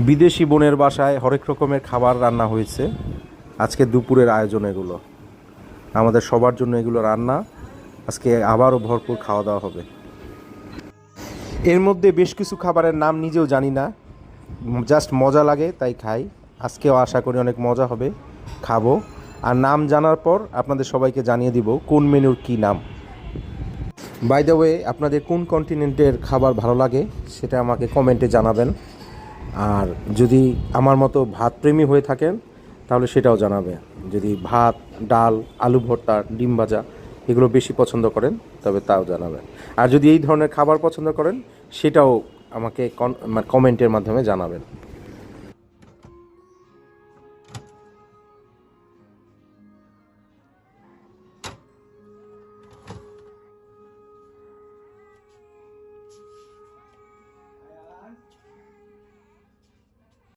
বিদেশি বোনের বাসায় হরেক রকমের খাবার রান্না হয়েছে। আজকে দুপুরের আয়োজন এগুলো, আমাদের সবার জন্য এগুলো রান্না। আজকে আবারও ভরপুর খাওয়া দাওয়া হবে। এর মধ্যে বেশ কিছু খাবারের নাম নিজেও জানি না, জাস্ট মজা লাগে তাই খাই। আজকেও আশা করি অনেক মজা হবে, খাবো। আর নাম জানার পর আপনাদের সবাইকে জানিয়ে দিব কোন মেনুর কী নাম। বাই দ্য ওয়ে, আপনাদের কোন কন্টিনেন্টের খাবার ভালো লাগে সেটা আমাকে কমেন্টে জানাবেন। আর যদি আমার মতো ভাতপ্রেমী হয়ে থাকেন তাহলে সেটাও জানাবেন। যদি ভাত, ডাল, আলু ভর্তা, ডিম ভাজা এগুলো বেশি পছন্দ করেন তবে তাও জানাবেন। আর যদি এই ধরনের খাবার পছন্দ করেন সেটাও আমাকে কমেন্টের মাধ্যমে জানাবেন।